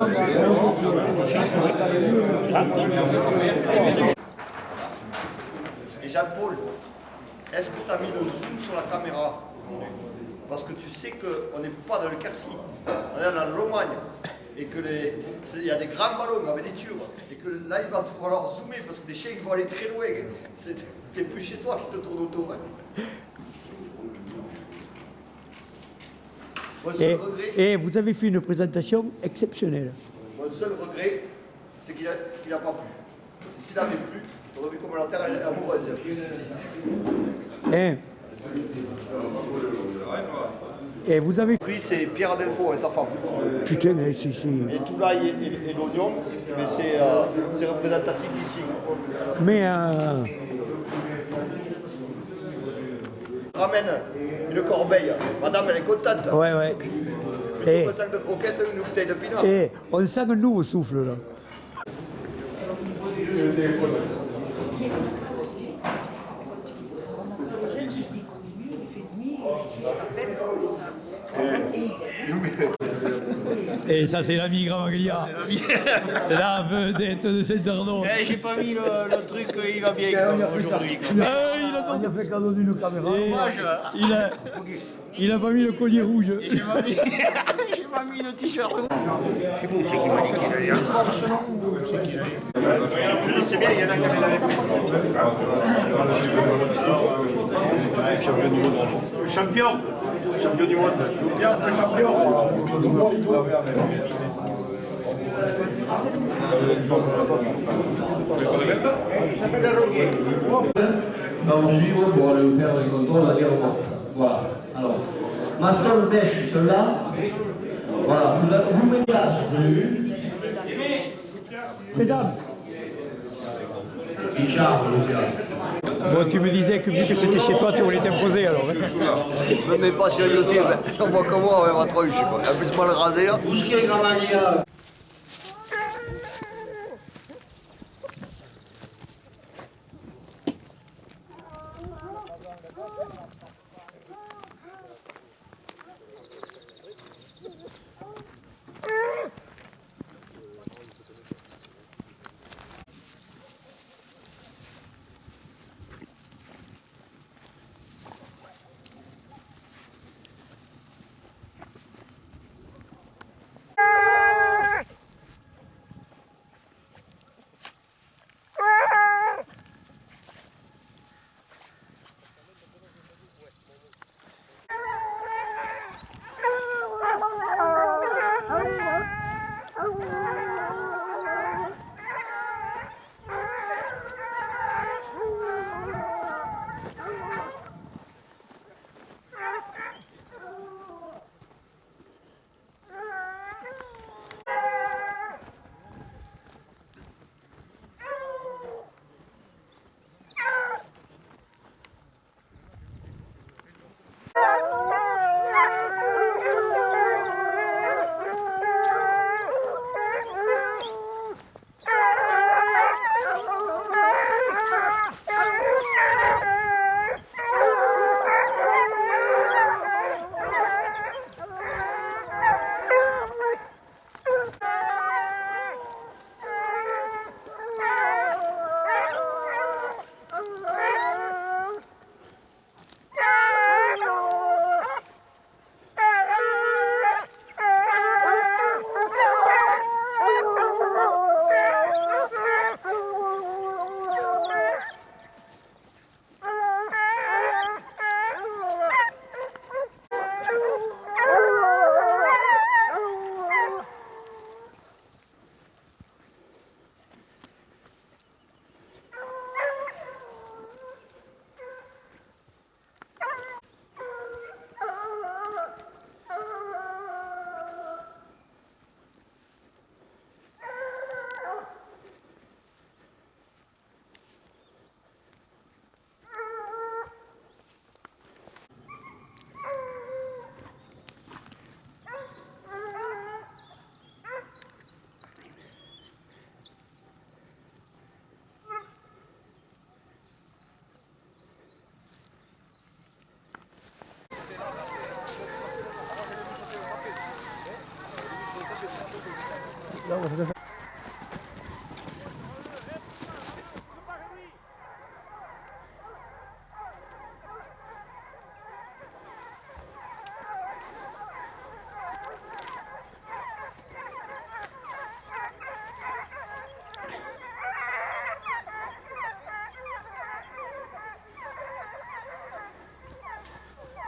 Et Jean-Paul, est-ce que tu as mis le zoom sur la caméra aujourd'hui? Parce que tu sais qu'on n'est pas dans le Quercy, on est dans la Lomagne. Et qu'il y a des grands ballons avec des tubes. Et que là, il va falloir zoomer parce que les chiens ils vont aller très loin. C'est plus chez toi qui te tourne autour. Hein. Et vous avez fait une présentation exceptionnelle. Mon seul regret, c'est qu'il n'a pas plu. S'il n'avait plu, tu aurais vu comme la terre elle est amoureuse. Et vous avez... Lui, c'est Pierre Adelfo et sa femme. Putain, Et tout là, et l'oignon, mais c'est représentatif d'ici. Mais... Ramène une corbeille. Madame, elle est contente. Ouais, ouais. Un sac de croquettes, une bouteille de pinard. Et on sent un nouveau souffle, là. Et ça, c'est l'ami Gramaglia. La vedette de Saint-Arnaud. J'ai pas mis le truc, il va bien aujourd'hui. Il a fait cadeau d'une caméra. Il a pas mis le collier rouge. J'ai pas mis le t-shirt. C'est vous, c'est qui m'a dit qu'il allait encore ce nom ou c'est qui? Je sais bien, il y en a qui avaient la réflexion. Champion du monde. Bien, c'est champion. Va vous suivre pour aller vous faire les contrôles à dire bon. Voilà. Alors, ma seule bêche, celle-là. Voilà, vous mettez là, vous avez vu? Mesdames. Richard, Bon, tu me disais que vu que c'était chez toi, tu voulais t'imposer alors. Ne mets pas sur YouTube, on voit comment avec ma tronche. En plus, mal rasé là. Tout ce qui est Gramaglia.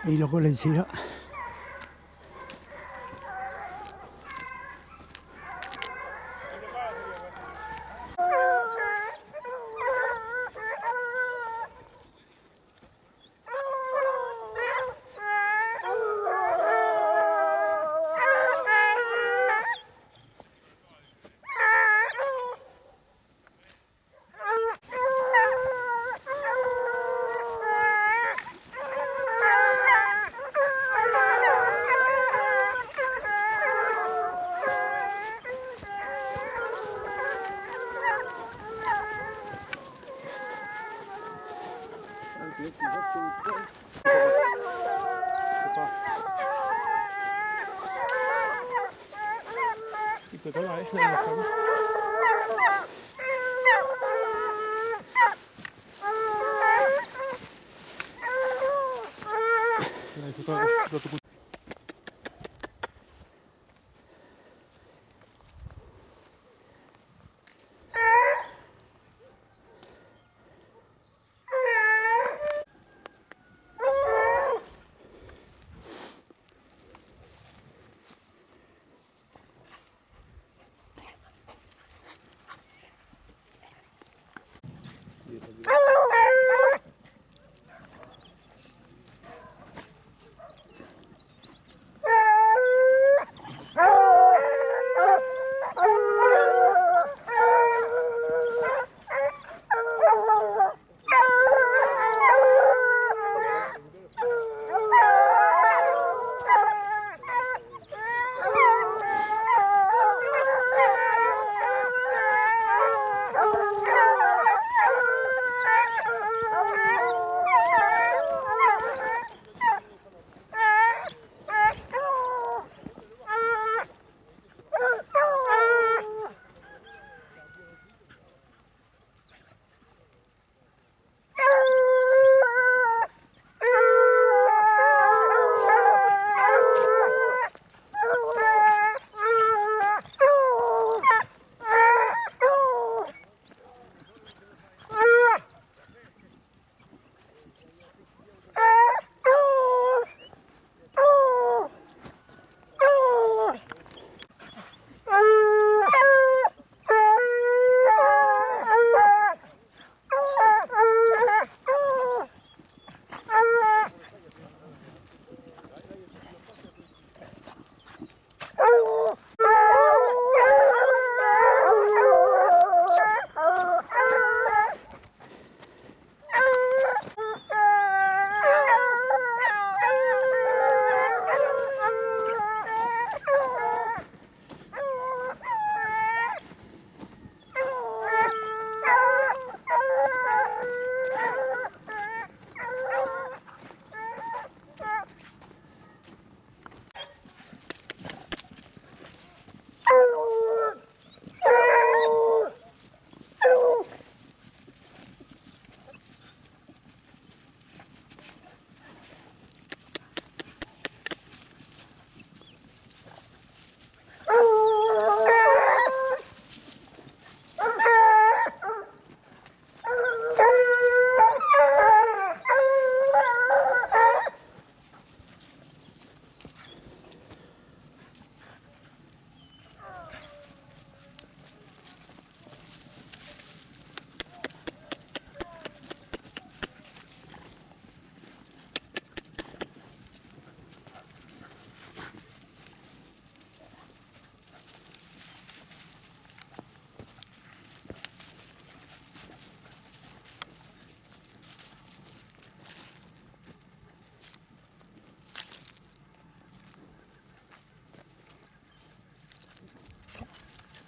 Et il relance là. Il peut pas aller dans la femme. Il faut pas, tu dois te couper.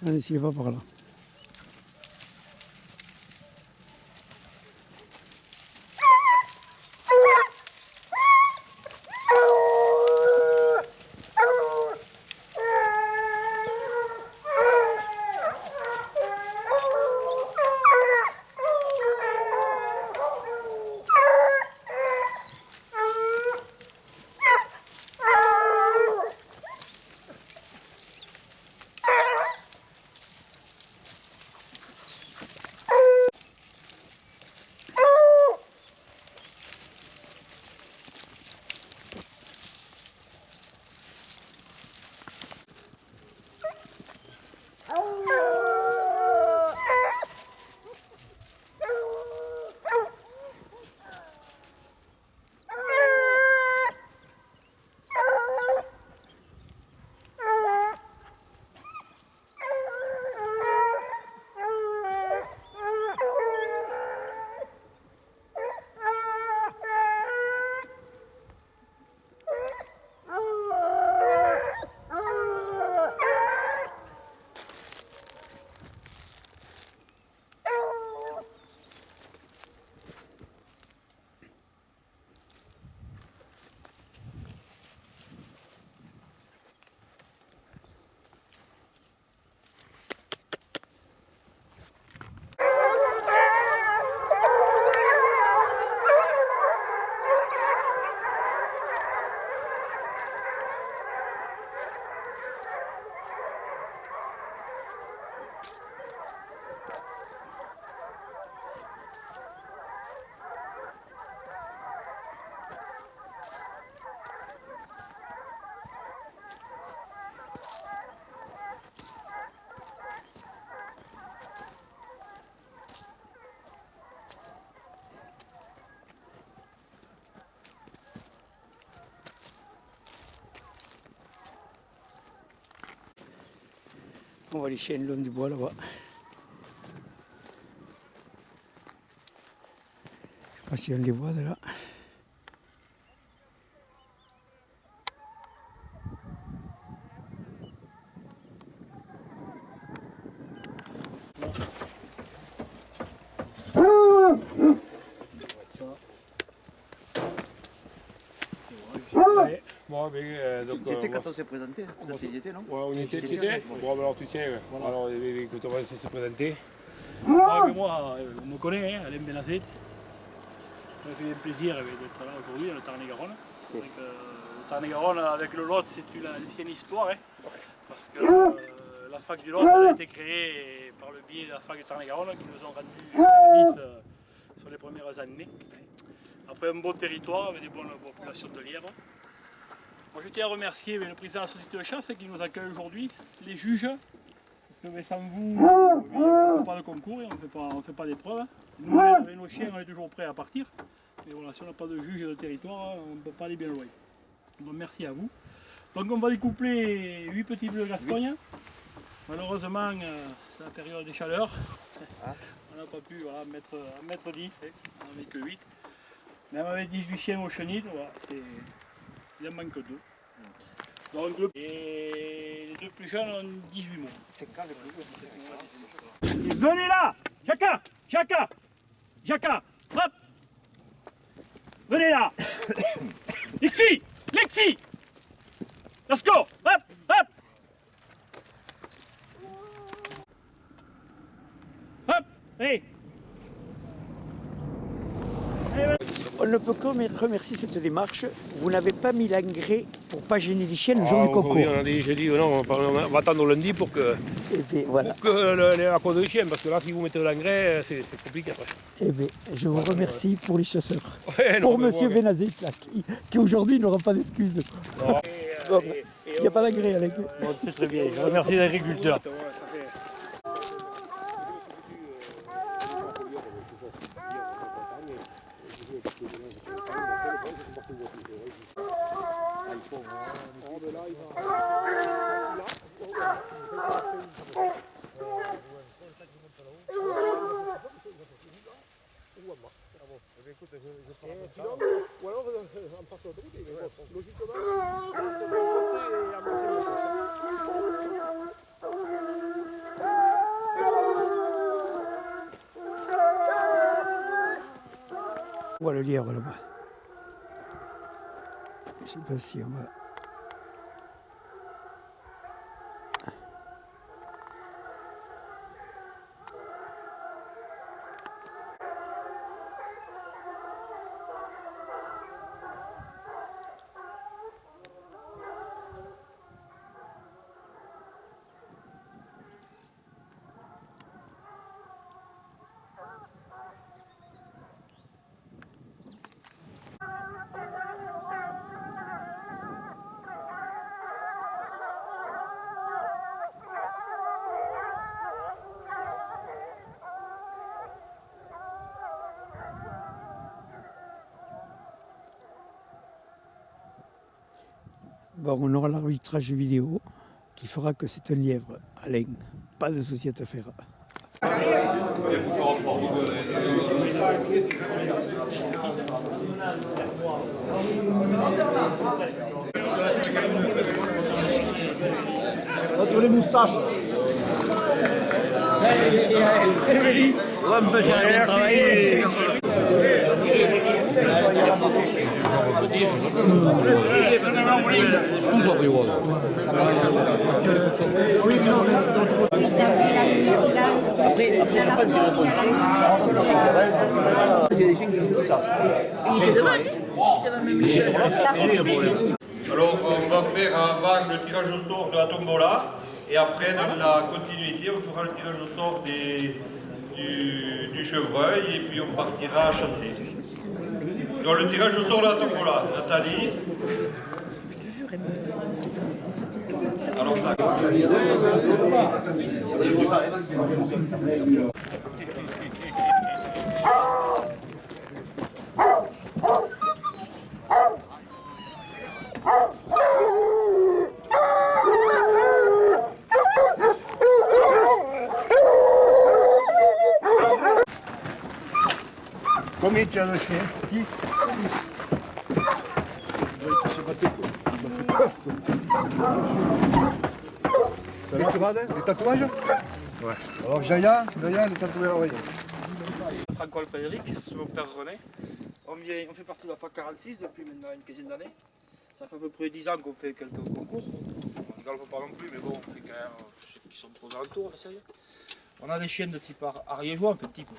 N'essayez pas par là. On voit les chiens le long du bois là-bas. Je sais pas si on les voit de là. Bon, donc, Tu étais quand on s'est présenté, tu y étais, non? Ouais, on y était, tu étais. Bon, alors tu tiens, voilà. Alors écoute, on va essayer de se présenter. Moi, on me connaît, hein, Alain Benazet. Ça me fait plaisir d'être là aujourd'hui, dans le Tarn-et-Garonne. Le Tarn-et-Garonne, avec le Lot, c'est une ancienne histoire, hein, parce que la fac du Lot a été créée par le biais de la fac du Tarn-et-Garonne qui nous ont rendu service sur les premières années. Après un beau territoire avec des bonnes populations de lièvres. Moi, je tiens à remercier le président de la société de chasse qui nous accueille aujourd'hui, les juges, parce que sans vous, on ne fait pas de concours et on ne fait pas d'épreuve. Nous, avec nos chiens, on est toujours prêts à partir. Mais voilà, si on n'a pas de juge de territoire, on ne peut pas aller bien loin. Donc merci à vous. Donc on va découpler 8 petits bleus Gascogne. Malheureusement, c'est la période des chaleurs. On n'a pas pu mettre 10, hein. On n'en a que 8. Même avec 18 chiens au chenil, voilà, il en manque 2. Donc, et les 2 plus jeunes ont 18 mois. C'est quand les plus jeunes? Venez là! Jacka! Jacka! Jacka! Hop! Venez là! Lexi! Lexi! Let's go! Hop! Hop! Hop! Allez! On ne peut que remercier cette démarche. Vous n'avez pas mis l'engrais pour ne pas gêner les chiens le jour du concours. Oui, j'ai dit non, on va attendre lundi pour que, voilà. pour que la cause des chiens, parce que là, si vous mettez de l'engrais, c'est compliqué après. Eh bien, je vous remercie pour les chasseurs. Ouais, pour monsieur Benazet, qui aujourd'hui n'aura pas d'excuses. Il n'y a pas d'engrais avec eux. Bon, c'est très bien. Je remercie les agriculteurs. On voit le lièvre là-bas. Je ne sais pas si on va... Bon, on aura l'arbitrage vidéo qui fera que c'est un lièvre. Alain, pas de société à faire. Tous les moustaches. On peut bien travailler. Alors on va faire avant le tirage au sort de la tombola et après dans la continuité on fera le tirage au sort du chevreuil et puis on partira à chasser. Donc le tirage au sort de la tombola, Nathalie. Alors ça. Combien tu as de chiens? 6. Des tatouages? Ouais. Alors Jaya, le tatouage à l'oreille. Franck Frédéric, c'est mon père René. On fait partie de la FAC 46 depuis maintenant une quinzaine d'années. Ça fait à peu près 10 ans qu'on fait quelques concours. On ne galpe pas non plus, mais bon, on fait quand même ceux qui sont trop alentours, on essaye. On a des chiennes de type ariégeois, en fait, type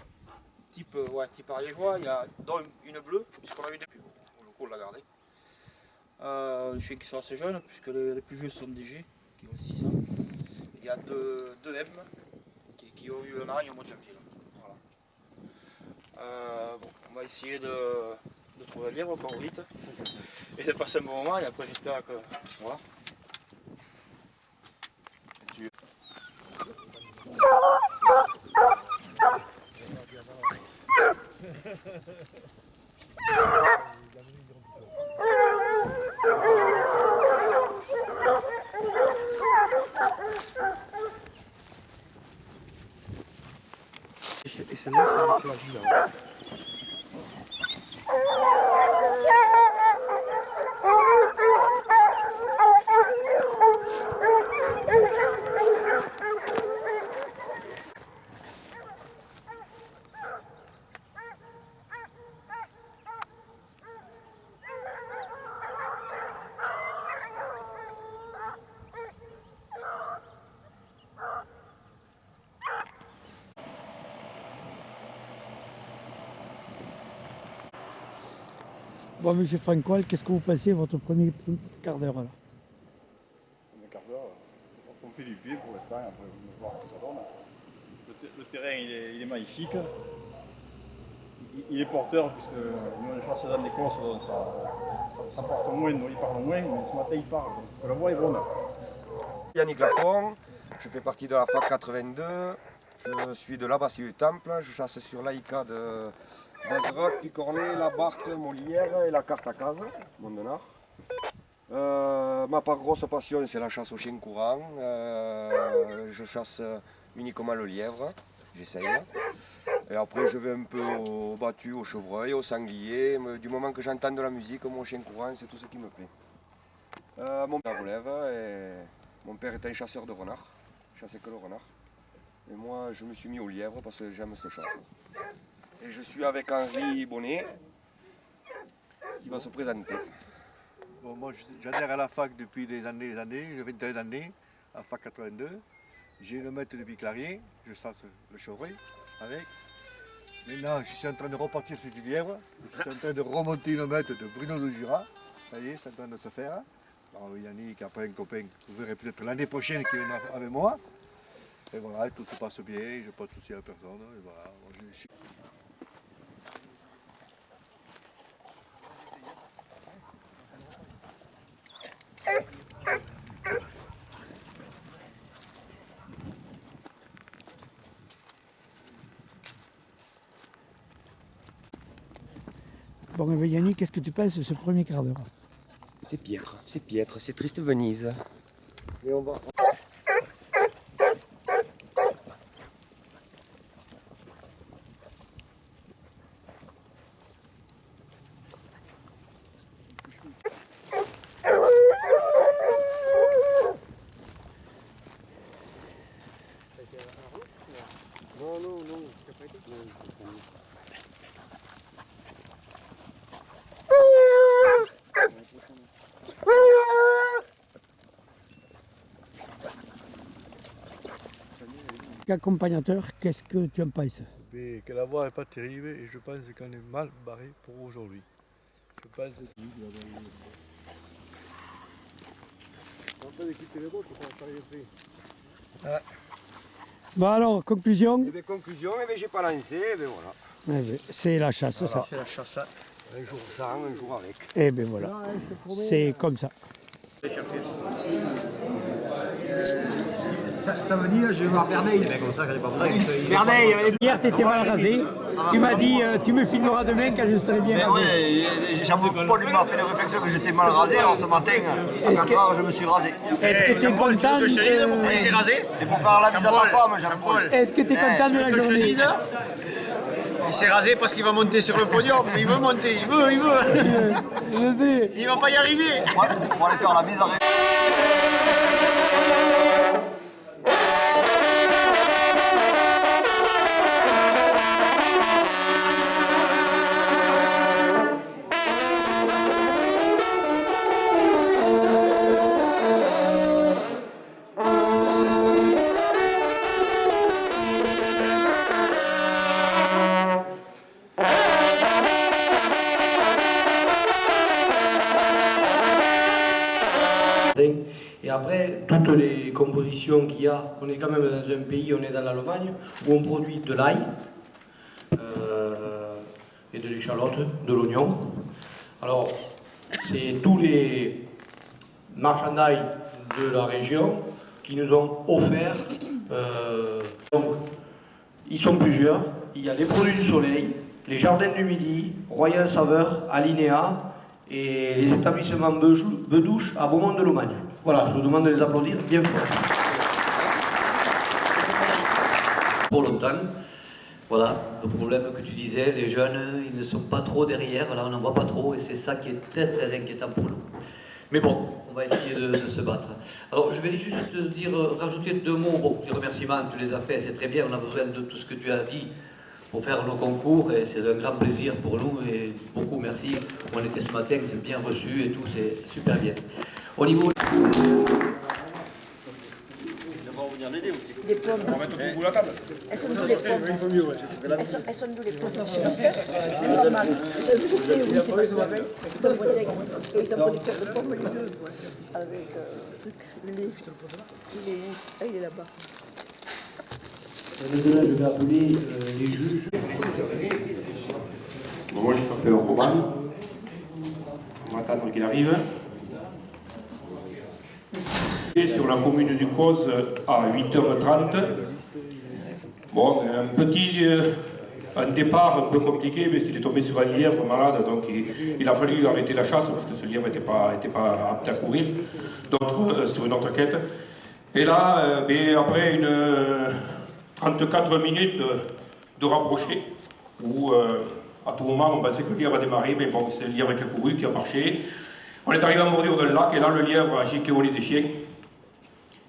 ariégeois. Il y a dont une bleue, puisqu'on a eu des plus. Le coup, on l'a gardé. Les chiens qui sont assez jeunes, puisque les plus vieux sont des G, qui ont 6 ans. Il y a deux M qui ont eu un an au mois de janvier. Voilà. Bon, on va essayer de trouver un lièvre encore vite et de passer un bon moment, et après j'espère que voilà. Et celle-là, c'est la vie là. Bon, monsieur Francois, qu'est-ce que vous pensez de votre premier quart d'heure là? Un quart d'heure, on fait du pied pour l'instant, après on va voir ce que ça donne. Le terrain il est magnifique, il est porteur puisque nous on chasse dans l'Écosse, donc ça porte moins, donc il parle moins, mais ce matin il parle, donc la voix est bonne. Yannick Lafont, je fais partie de la FAC 82, je suis de l'Abbatier du Temple, je chasse sur l'Aïka de Bazeroc, Picornet, la Barthe, Molière et la carte à case, Mondenard. Ma part grosse passion c'est la chasse au chien courant, je chasse uniquement le lièvre, j'essaye. Et après je vais un peu au battu, au chevreuil, au sanglier, du moment que j'entends de la musique, mon chien courant c'est tout ce qui me plaît. Mon père relève et mon père était un chasseur de renard, il chassait que le renard. Et moi je me suis mis au lièvre parce que j'aime cette chasse. Et je suis avec Henri Bonnet qui va se présenter. Bon, moi j'adhère à la fac depuis des années, une vingtaine d'années, à la fac 82. J'ai le maître depuis Clarier, je chasse le chevreuil avec. Maintenant je suis en train de repartir sur du lièvre, je suis en train de remonter une mètre de Bruno de Jura. Ça y est, c'est en train de se faire. Alors Yannick, après un copain, vous verrez peut-être l'année prochaine qui viendra avec moi. Et voilà, tout se passe bien, je n'ai pas de soucis à personne. Et voilà, je suis... Bon, Yannick, qu'est-ce que tu penses de ce premier quart d'heure? C'est piètre, c'est triste Venise. Et on va... Accompagnateur, qu'est-ce que tu en penses? Que la voie n'est pas terrible et je pense qu'on est mal barré pour aujourd'hui. Je pense que Bon alors, conclusion? Eh bien, conclusion, j'ai pas lancé, et bien voilà. Eh bien, c'est la chasse, voilà. ça. C'est la chasse. Un jour sans, un jour avec. Eh bien voilà, c'est comme ça. Ça me dit, je vais voir Berneil. Comme ça, pas besoin. Hier, tu étais mal rasé. Tu m'as dit, tu me filmeras demain quand je serai bien rasé. Oui, j'avoue pas lui m'a fait la réflexion que j'étais mal rasé, alors ce matin, à 4 heures, je me suis rasé. Est-ce que tu es content de... Et pour faire la bise à ta femme, Jean-Paul. Est-ce que tu es content de la journée? Il s'est rasé parce qu'il va monter sur le podium, mais il veut monter, il veut. Je sais. Il va pas y arriver. On va aller faire la mise à ré... Et après, toutes les compositions qu'il y a, on est quand même dans un pays, on est dans l'Allemagne, où on produit de l'ail, et de l'échalote, de l'oignon. Alors, c'est tous les marchandises de la région qui nous ont offert. Donc, ils sont plusieurs. Il y a les produits du soleil, les jardins du midi, Royal Saveur, Alinéa, et les établissements Bedouche à Beaumont-de-Lomagne. Voilà, je vous demande de les applaudir bien fort. Pour longtemps, voilà, le problème que tu disais, les jeunes, ils ne sont pas trop derrière, là on n'en voit pas trop, et c'est ça qui est très très inquiétant pour nous. Mais bon, on va essayer de se battre. Alors je vais juste te dire, rajouter 2 mots, bon, les remerciements, tu les as faits, c'est très bien, on a besoin de tout ce que tu as dit pour faire nos concours, et c'est un grand plaisir pour nous, et beaucoup merci. On était ce matin, c'est bien reçu et tout, c'est super bien. Au niveau... On va venir l'aider aussi. Des pommes. On va mettre au bout de la table. Elles sont d'où les pommes? Elles sont d'où les pommes? Chez nos sœurs, normal. Je sais où c'est pas ça. Ils sont voisins. Et ils sont producteurs de pommes, les deux. Avec ce truc, le lait. Il est où? Ah, il est là-bas. Maintenant, je vais appeler les juges. Bon, moi, je m'appelle Roman. On va attendre qu'il arrive. Sur la commune du Cos à 8h30. Bon, un départ un peu compliqué, mais il est tombé sur un lièvre malade, donc il a fallu arrêter la chasse parce que ce lièvre n'était pas apte à courir sur une autre quête. Et là, après 34 minutes de rapprocher, où à tout moment on pensait que le lièvre a démarré, mais bon, c'est le lièvre qui a couru, qui a marché. On est arrivé en bordure d'un lac, et là le lièvre a giqué au lit des chiens.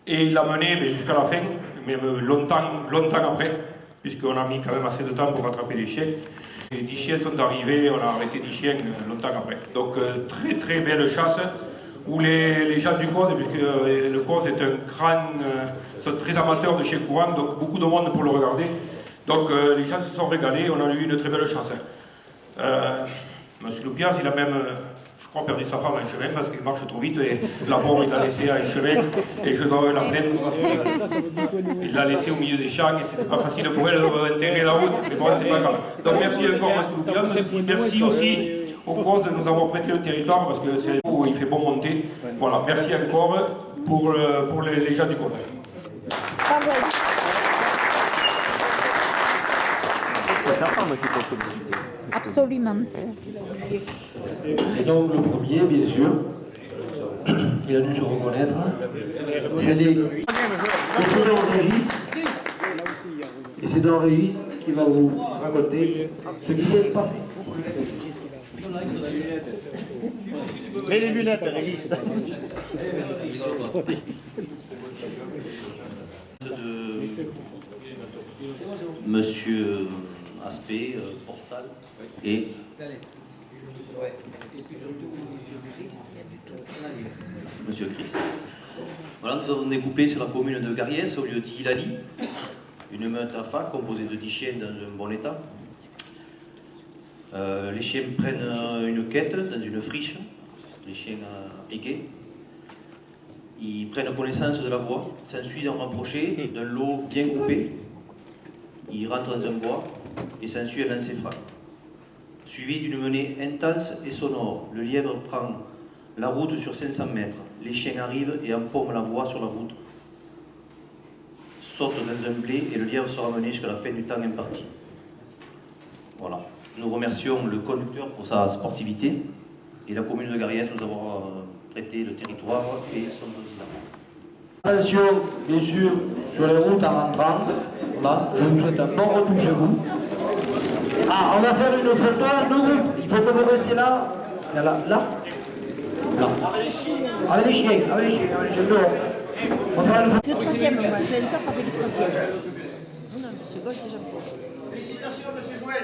Et il l'a mené jusqu'à la fin, même longtemps après, puisqu'on a mis quand même assez de temps pour rattraper les chiens. Les 10 chiens sont arrivés, on a arrêté 10 chiens longtemps après. Donc très très belle chasse, où les gens du Cos, puisque le Cos est un grand, sont très amateurs de chiens courants, donc beaucoup de monde pour le regarder. Donc les gens se sont régalés, on a eu une très belle chasse. Monsieur Loupias, il a même... je crois, perdu sa femme en chemin parce qu'il marche trop vite et la pauvre il l'a laissé à un chemin et je dois la plaindre parce qu'il l'a laissé au milieu des champs et c'était pas facile pour elle d'intégrer la route, mais bon c'est pas grave. Donc merci encore M. Merci aussi au Cos de nous avoir prêté le territoire parce que c'est où il fait bon monter. Voilà, merci encore pour les gens du Cos. Absolument. Et donc le premier, bien sûr, il a dû se reconnaître. C'est Régis. Et c'est dans Régis qui va vous raconter ce qui s'est passé. Mets les lunettes, Régis. Monsieur Aspect, Portal et Monsieur Chris. Voilà, nous avons découpé sur la commune de Gariès, au lieu d'Hilali, une meute à fac composée de 10 chiens dans un bon état. Les chiens prennent une quête dans une friche, les chiens piqués. Ils prennent connaissance de la voie, s'ensuit d'en rapprocher d'un lot bien coupé. Ils rentrent dans un bois et s'ensuit un lancer franc. Suivi d'une menée intense et sonore, le lièvre prend la route sur 500 mètres. Les chiens arrivent et empaument la voie sur la route, sautent dans un blé et le lièvre sera mené jusqu'à la fin du temps imparti. Voilà. Nous remercions le conducteur pour sa sportivité et la commune de Gariès nous avoir traité le territoire et son président. Attention, bien sûr, sur les routes à rentrant. Voilà, je vous souhaite un bon retour chez vous. Ah, on va faire une photo, nous. Il faut que vous restiez là. Là, là, là. Là. Avec les chiens, avec les chiens, dehors. On va faire une photo. C'est le troisième, moi. J'ai une sœur qui a fait le troisième. Non, le second, c'est Jean-Paul. Félicitations, monsieur Jouet.